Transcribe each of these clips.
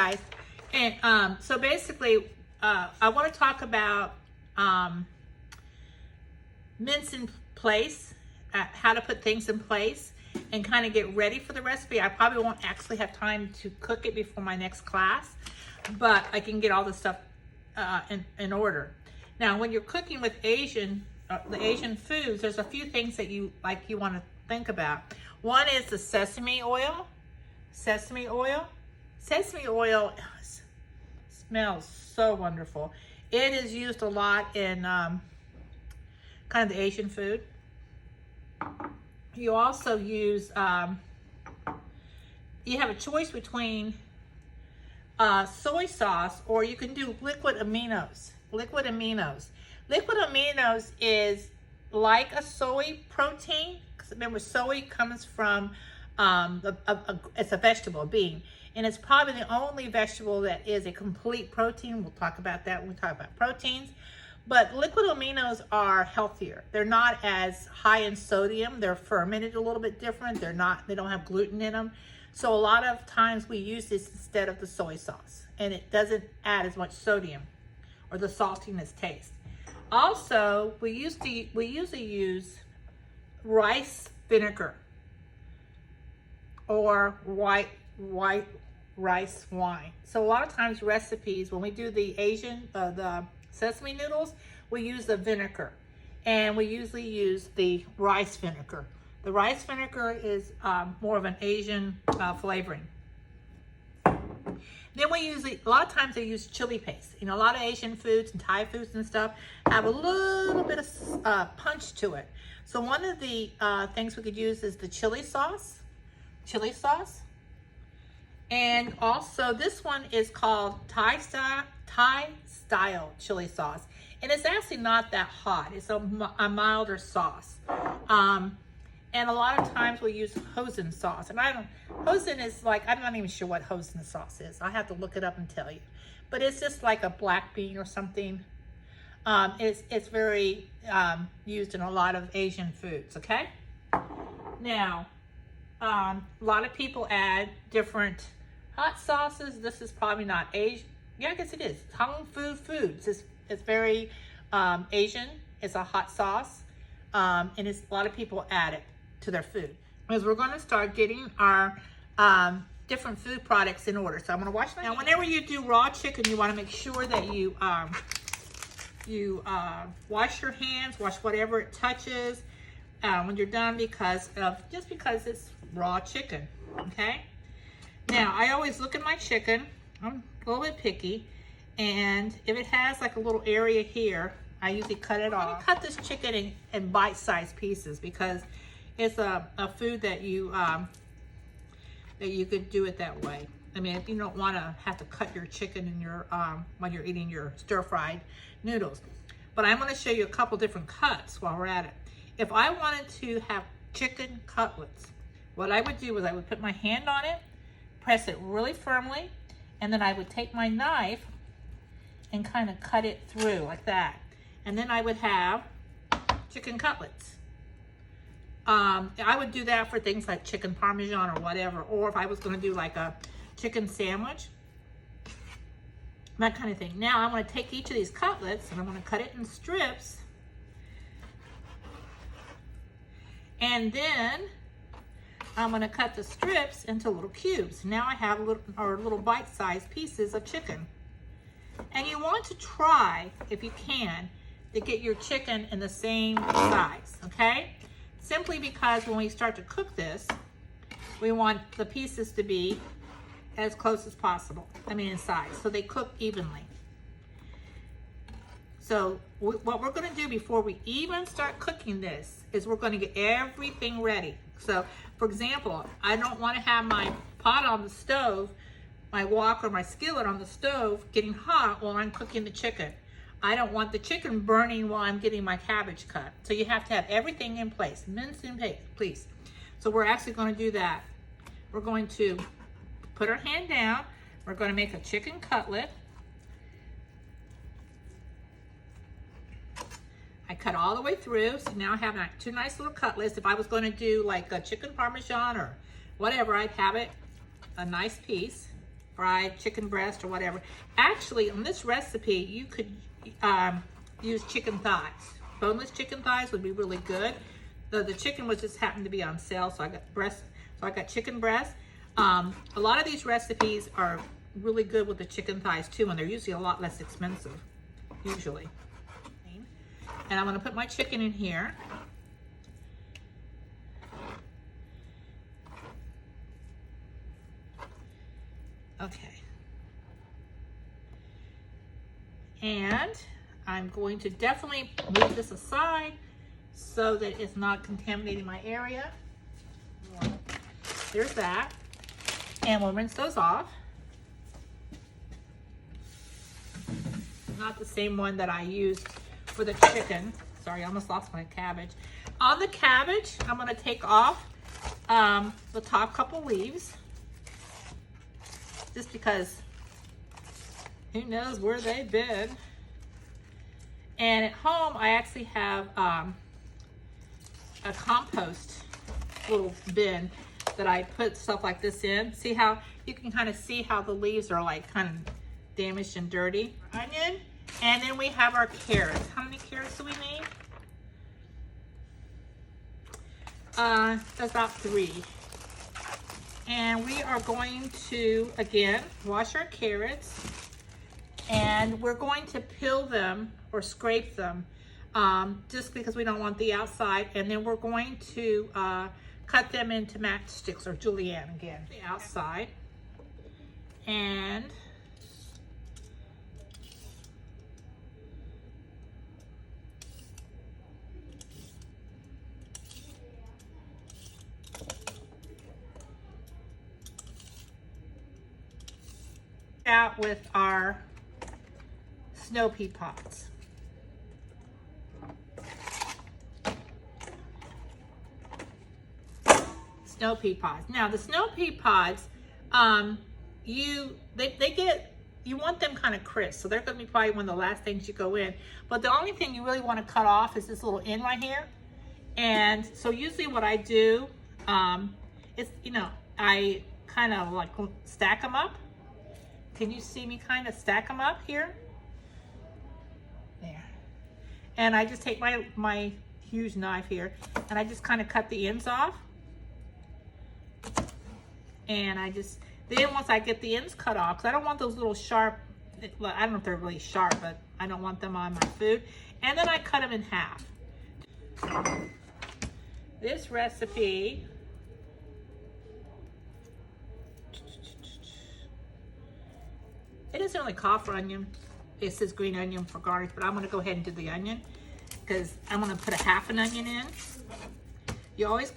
guys. And so basically, I want to talk about mince in place, how to put things in place, and kind of get ready for the recipe. I probably won't actually have time to cook it before my next class, but I can get all the stuff in order. Now, when you're cooking with the Asian foods, there's a few things that you want to think about. One is the sesame oil. Sesame oil smells so wonderful. It is used a lot in kind of the Asian food. You also use, you have a choice between soy sauce, or you can do liquid aminos. Liquid aminos is like a soy protein, because remember, soy comes from, it's a vegetable, a bean, and it's probably the only vegetable that is a complete protein. We'll talk about that when we talk about proteins. But liquid aminos are healthier. They're not as high in sodium. They're fermented a little bit different. They don't have gluten in them. So a lot of times we use this instead of the soy sauce, and it doesn't add as much sodium or the saltiness taste. Also, we usually use rice vinegar or white rice wine. So a lot of times recipes, when we do the the sesame noodles, we use the vinegar, and we usually use the rice vinegar. The rice vinegar is more of an Asian flavoring. Then a lot of times they use chili paste. You know, a lot of Asian foods and Thai foods and stuff have a little bit of punch to it. So one of the things we could use is the chili sauce. And also this one is called Thai style chili sauce. And it's actually not that hot. It's a milder sauce. And a lot of times we use hoisin sauce. And hoisin is like, I'm not even sure what hoisin sauce is. I have to look it up and tell you. But it's just like a black bean or something. It's very used in a lot of Asian foods, okay? Now, a lot of people add different hot sauces. This is probably not Asian. Yeah, I guess it is. Hung Fu Foods. It's very Asian. It's a hot sauce. And a lot of people add it to their food. Because we're going to start getting our different food products in order. So I'm going to wash my hands. Now, whenever you do raw chicken, you want to make sure that you wash your hands, wash whatever it touches when you're done, because it's raw chicken. Okay. Now, I always look at my chicken. I'm a little bit picky, and if it has like a little area here, I usually cut it off. I cut this chicken in bite-sized pieces, because it's a food that you could do it that way. I mean, if you don't want to have to cut your chicken in your when you're eating your stir-fried noodles. But I'm going to show you a couple different cuts while we're at it. If I wanted to have chicken cutlets, what I would do is I would put my hand on it, press it really firmly, and then I would take my knife and kind of cut it through like that. And then I would have chicken cutlets. I would do that for things like chicken parmesan or whatever, or if I was going to do like a chicken sandwich, that kind of thing. Now I'm going to take each of these cutlets and I'm going to cut it in strips. And then I'm going to cut the strips into little cubes. Now I have little bite-sized pieces of chicken. And you want to try, if you can, to get your chicken in the same size, okay? Simply because when we start to cook this, we want the pieces to be as close as possible, in size, so they cook evenly. So what we're going to do before we even start cooking this is we're going to get everything ready. So, for example, I don't want to have my pot on the stove, my wok or my skillet on the stove getting hot while I'm cooking the chicken. I don't want the chicken burning while I'm getting my cabbage cut. So you have to have everything in place, mince in place, please. So we're actually going to do that. We're going to put our hand down. We're going to make a chicken cutlet. I cut all the way through, so now I have two nice little cutlets. If I was going to do like a chicken parmesan or whatever, I'd have it a nice piece. fried chicken breast or whatever. Actually, on this recipe, you could use chicken thighs. Boneless chicken thighs would be really good. The chicken was just happened to be on sale, so I got breast. So I got chicken breast. A lot of these recipes are really good with the chicken thighs too, and they're usually a lot less expensive, usually. And I'm gonna put my chicken in here. Okay. And I'm going to definitely move this aside so that it's not contaminating my area. There's that. And we'll rinse those off. Not the same one that I used for the chicken. Sorry, I almost lost my cabbage. On the cabbage, I'm gonna take off the top couple leaves, just because who knows where they've been. And at home, I actually have a compost little bin that I put stuff like this in. See how you can kind of see how the leaves are like kind of damaged and dirty. Onion, and then we have our carrots. How many carrots do we need? That's about 3. And we are going to, again, wash our carrots, and we're going to peel them or scrape them just because we don't want the outside. And then we're going to cut them into matchsticks or julienne again, the outside. And out with our snow pea pods. Snow pea pods. Now the snow pea pods, you want them kind of crisp, so they're going to be probably one of the last things you go in. But the only thing you really want to cut off is this little end right here. And so usually what I do is, I kind of like stack them up. Can you see me kind of stack them up here? There. And I just take my huge knife here, and I just kind of cut the ends off. And then once I get the ends cut off, because I don't want those little sharp, I don't know if they're really sharp, but I don't want them on my food. And then I cut them in half. This recipe, it doesn't really call for onion. It says green onion for garnish, but I'm gonna go ahead and do the onion because I'm gonna put a half an onion in. You always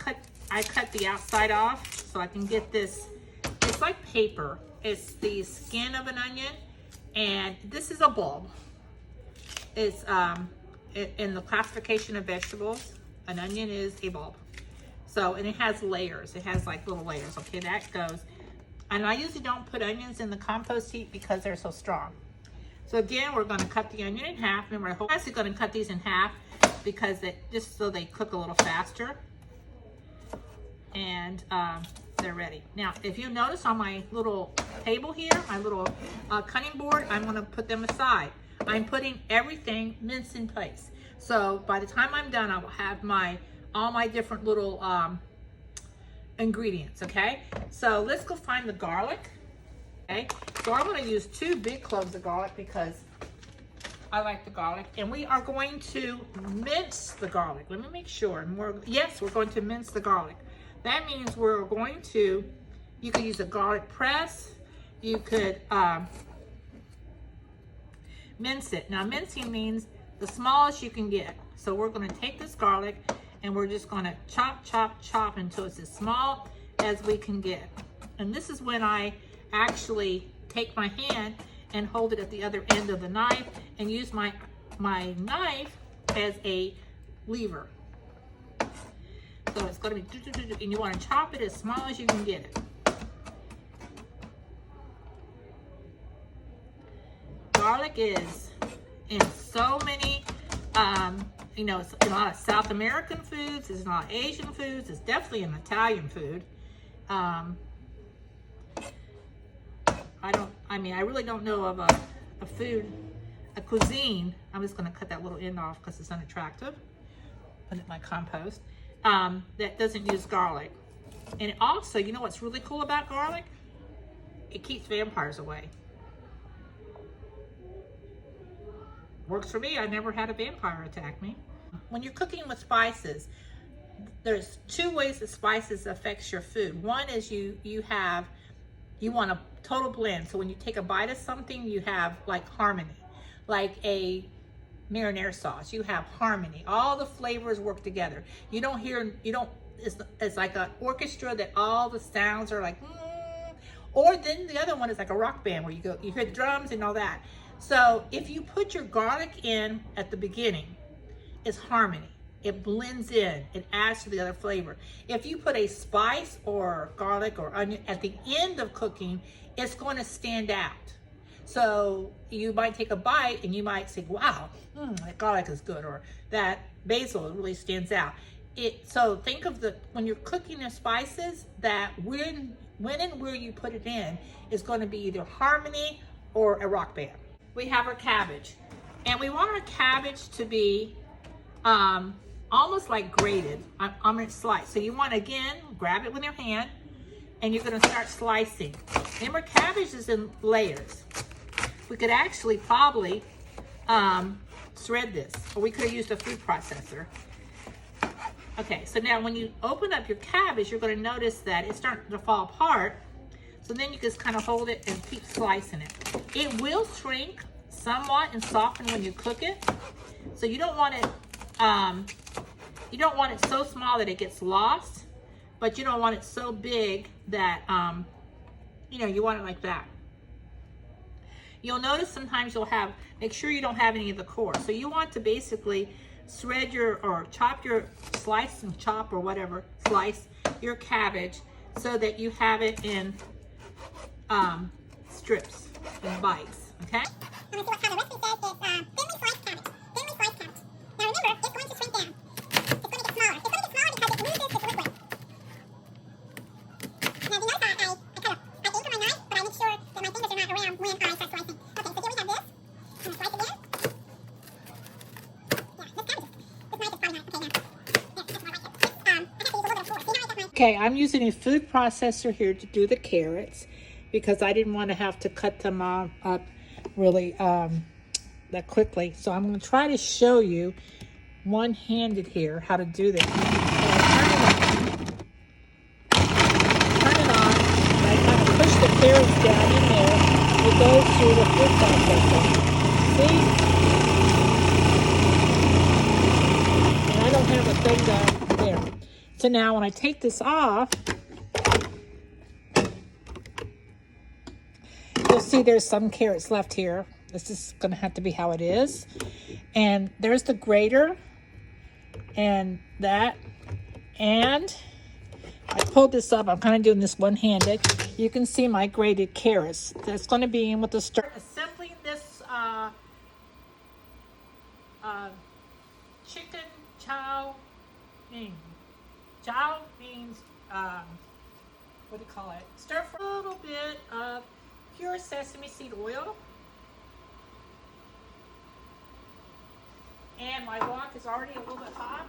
I cut the outside off so I can get this. It's like paper. It's the skin of an onion, and this is a bulb. It's in the classification of vegetables, an onion is a bulb. So, and it has layers. It has like little layers. Okay, that goes. And I usually don't put onions in the compost heap because they're so strong. So again, we're going to cut the onion in half, and we're actually going to cut these in half because just so they cook a little faster. And they're ready. Now, if you notice on my little table here, my little cutting board, I'm going to put them aside. I'm putting everything minced in place. So by the time I'm done, I will have all my different little ingredients, okay? So let's go find the garlic, okay? So I'm gonna use 2 big cloves of garlic because I like the garlic. And we are going to mince the garlic. Let me make sure. Yes, we're going to mince the garlic. That means we're going to, you could use a garlic press. You could mince it. Now mincing means the smallest you can get. So we're gonna take this garlic and we're just gonna chop, chop, chop until it's as small as we can get. And this is when I actually take my hand and hold it at the other end of the knife and use my knife as a lever. So it's gonna be, and you wanna chop it as small as you can get it. Garlic is in so many, it's in a lot of South American foods, it's in a lot of Asian foods, it's definitely an Italian food. I I mean, I really don't know of a cuisine. I'm just gonna cut that little end off because it's unattractive. Put it in my compost. That doesn't use garlic. And also, you know what's really cool about garlic? It keeps vampires away. Works for me. I never had a vampire attack me. When you're cooking with spices, there's two ways that spices affects your food. One is you want a total blend. So when you take a bite of something, you have like harmony. Like a marinara sauce, you have harmony. All the flavors work together. It's like an orchestra that all the sounds are like, or then the other one is like a rock band where you hear the drums and all that. So if you put your garlic in at the beginning, it's harmony. It blends in, it adds to the other flavor. If you put a spice or garlic or onion at the end of cooking, it's going to stand out. So you might take a bite and you might say, wow, that garlic is good, or that basil really stands out. So think of when you're cooking the spices, that when and where you put it in is going to be either harmony or a rock band. We have our cabbage, and we want our cabbage to be almost like grated on its slice. So you want to, again, grab it with your hand and you're going to start slicing. Remember, cabbage is in layers. We could actually probably shred this, or we could have used a food processor. Okay, so now when you open up your cabbage, you're going to notice that it's starting to fall apart. So then you just kind of hold it and keep slicing it. It will shrink somewhat and soften when you cook it. So you don't want it so small that it gets lost, but you don't want it so big that you want it like that. You'll notice sometimes make sure you don't have any of the core. So you want to basically shred slice your cabbage so that you have it in strips and bites, okay? I'm going to see what the recipe says is thinly sliced cabbage. Thinly sliced cabbage. Now remember, it's going to shrink down. It's going to get smaller. It's going to get smaller because it loses its liquid. Now, if you notice, I aim for my knife, but I make sure that my fingers are not around when I start slicing. Okay, so here we have this. I'm going to slice again. Yeah, this cabbage this knife is probably not okay now. Yeah, that's more like it. I have to use a little bit of force. See how I got my... Okay, I'm using a food processor here to do the carrots because I didn't want to have to cut them up really that quickly. So I'm going to try to show you one-handed here how to do this. So turn it on. I kind of push the carrots down in there. It goes through the food processor. See? And I don't have a thing down there. So now when I take this off, you'll see there's some carrots left here. This is going to have to be how it is. And there's the grater and that. And I pulled this up. I'm kind of doing this one-handed. You can see my grated carrots. That's going to be in with the stir. Assembling this chicken chow mein. Chow means, what do you call it? Stir fry a little bit of pure sesame seed oil. And my wok is already a little bit hot.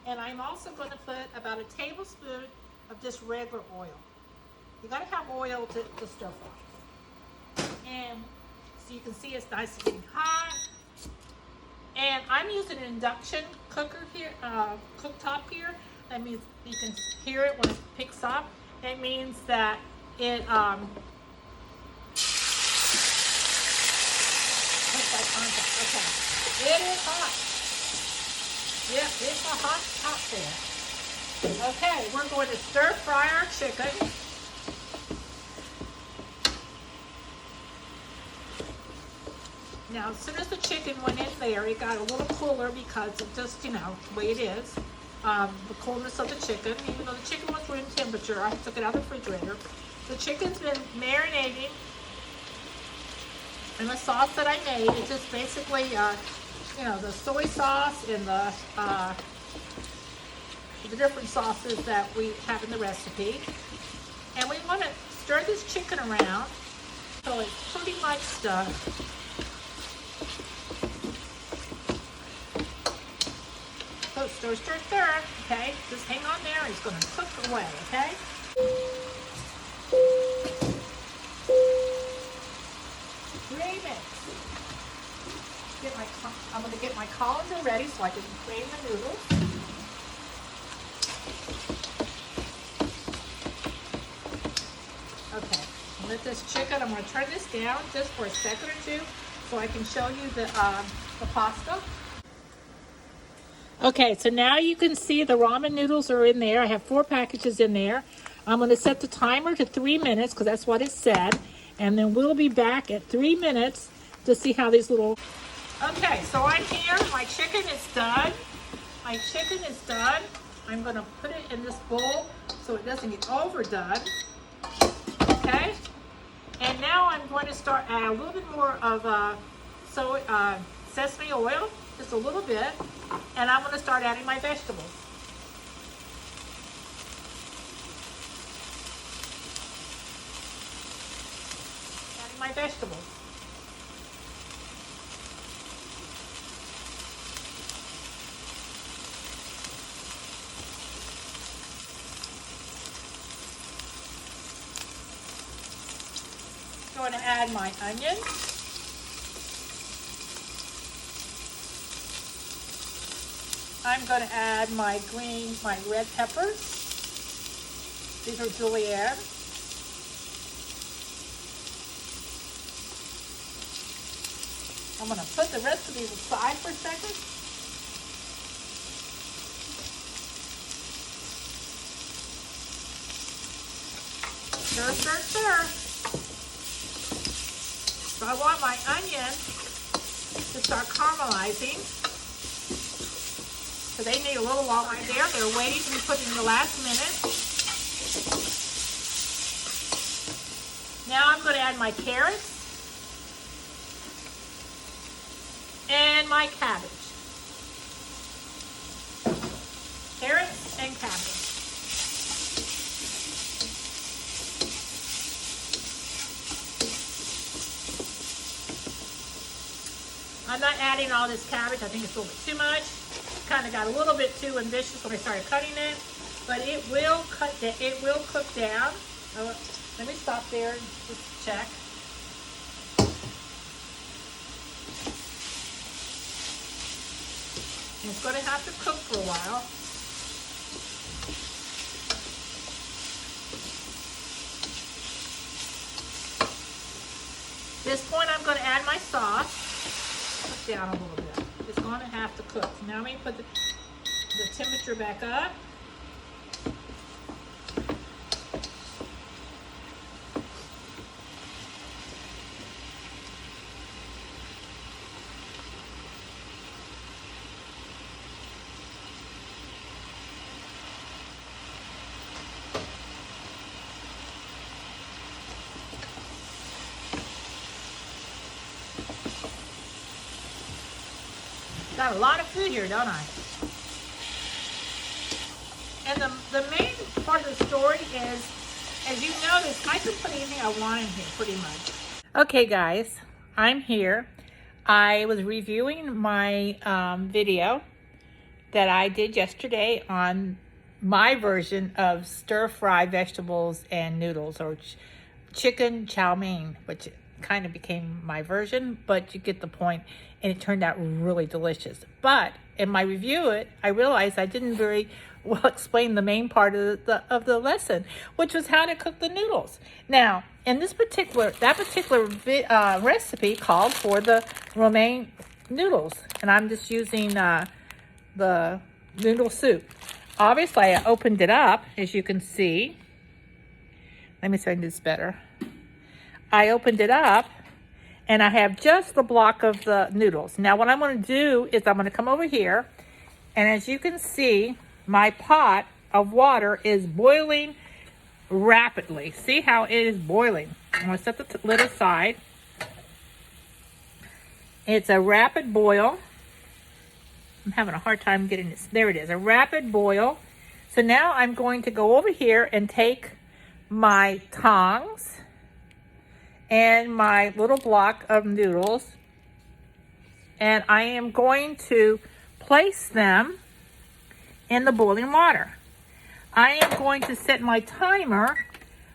And I'm also going to put about a tablespoon of just regular oil. You got to have oil to stir fry. And so you can see it's nice and getting hot. And I'm using an induction cooker here, cooktop here. That means you can hear it when it picks up. It means that it okay. It is hot. Yep, it's a hot there. Okay, we're going to stir fry our chicken. Now, as soon as the chicken went in there, it got a little cooler because it just, the way it is. The coolness of the chicken, even though the chicken was room temperature, I took it out of the refrigerator. The chicken's been marinating in the sauce that I made. It's just basically, the soy sauce and the different sauces that we have in the recipe. And we want to stir this chicken around So it's pretty much done. So stir, stir, stir, okay? Just hang on there, it's gonna cook away, okay? I'm going to get my colander ready so I can drain the noodles. Okay, with this chicken, I'm going to turn this down just for a second or two so I can show you the pasta. Okay, so now you can see the ramen noodles are in there. I have 4 packages in there. I'm going to set the timer to 3 minutes because that's what it said. And then we'll be back at 3 minutes to see how these little... Okay, so I'm here. My chicken is done. My chicken is done. I'm going to put it in this bowl so it doesn't get overdone. Okay? And now I'm going to start add a little bit more of sesame oil, just a little bit. And I'm going to start adding my vegetables. Adding my vegetables. Going to add my onion. I'm going to add my red peppers. These are julienne. I'm going to put the rest of these aside for a second. Stir, stir, stir. So I want my onion to start caramelizing. So they need a little while right there. They're waiting to be put in the last minute. Now I'm going to add my carrots and my cabbage. Carrots and cabbage. I'm not adding all this cabbage. I think it's a little bit too much. Kind of got a little bit too ambitious when I started cutting it, but it will cook down. Let me stop there and just check. And it's going to have to cook for a while. At this point, I'm going to add my sauce. Cook down a little bit. It's going to have to cook. Now I'm going to put the temperature back up. Got a lot of food here, don't I? And the main part of the story is, as you notice, I can put anything I want in here, pretty much. Okay, guys, I'm here. I was reviewing my video that I did yesterday on my version of stir-fry vegetables and noodles, or chicken chow mein, which kind of became my version, but you get the point, and it turned out really delicious. But in my review, I realized I didn't very well explain the main part of the lesson, which was how to cook the noodles. Now, in that particular recipe called for the romaine noodles, and I'm just using the noodle soup. Obviously, I opened it up, as you can see. Let me see if I can do this better. I opened it up, and I have just the block of the noodles. Now, what I'm going to do is I'm going to come over here, and as you can see, my pot of water is boiling rapidly. See how it is boiling? I'm going to set the lid aside. It's a rapid boil. I'm having a hard time getting this. There it is, a rapid boil. So now I'm going to go over here and take my tongs, and my little block of noodles. And I am going to place them in the boiling water. I am going to set my timer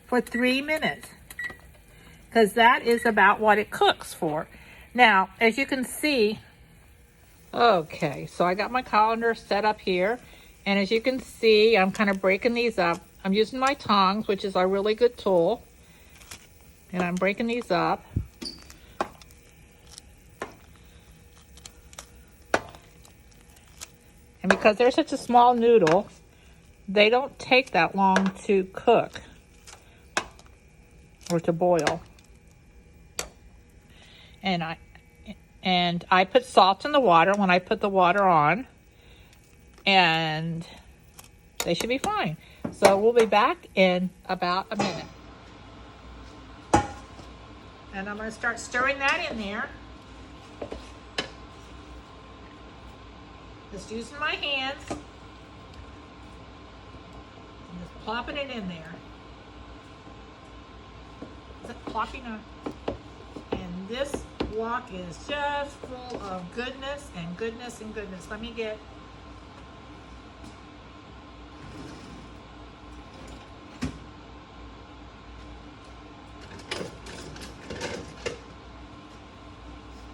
for 3 minutes because that is about what it cooks for. Now, as you can see, okay, so I got my colander set up here. And as you can see, I'm kind of breaking these up. I'm using my tongs, which is a really good tool. And I'm breaking these up. And because they're such a small noodle, they don't take that long to cook or to boil. And I put salt in the water when I put the water on. And they should be fine. So we'll be back in about a minute. And I'm going to start stirring that in there. Just using my hands. And just plopping it in there. Is it plopping up? And this wok is just full of goodness and goodness and goodness. Let me get...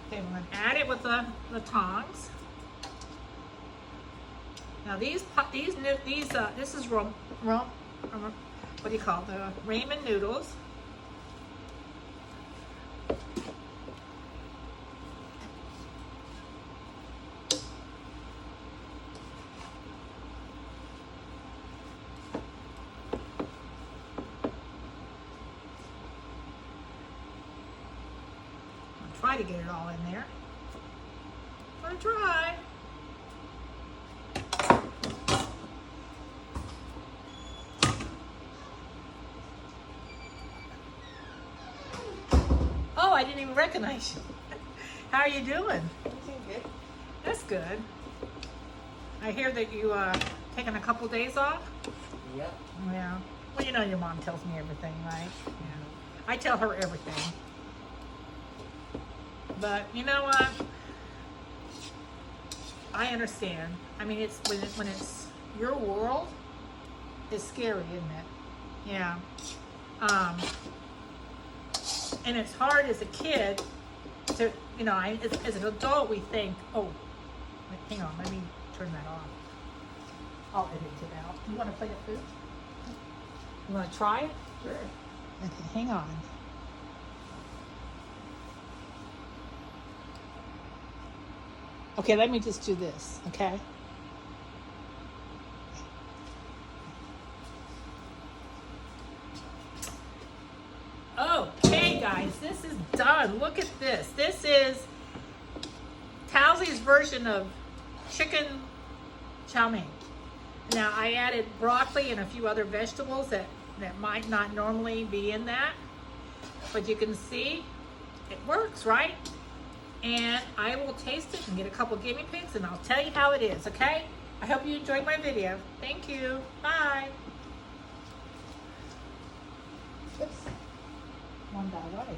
Okay, I'm going to add it with the tongs. Now this is what do you call it? The ramen noodles. Try to get it all in there. I'm gonna try. Oh, I didn't even recognize you. How are you doing? I'm doing good. That's good. I hear that you taking a couple days off. Yep. Yeah. Well, you know your mom tells me everything, right? Yeah. I tell her everything. But you know what? I understand. I mean, it's when it's your world, it's scary, isn't it? Yeah. And it's hard as a kid to, you know, as an adult we think, oh, wait, hang on, let me turn that off. I'll edit it out. You want to plate of food? You want to try it? Sure. Okay, hang on. Okay, let me just do this, okay? Okay, guys, this is done. Look at this. This is Towsie's version of chicken chow mein. Now, I added broccoli and a few other vegetables that might not normally be in that. But you can see it works, right? And I will taste it and get a couple guinea pigs and I'll tell you how it is, okay? I hope you enjoyed my video. Thank you. Bye. Oops. One that way.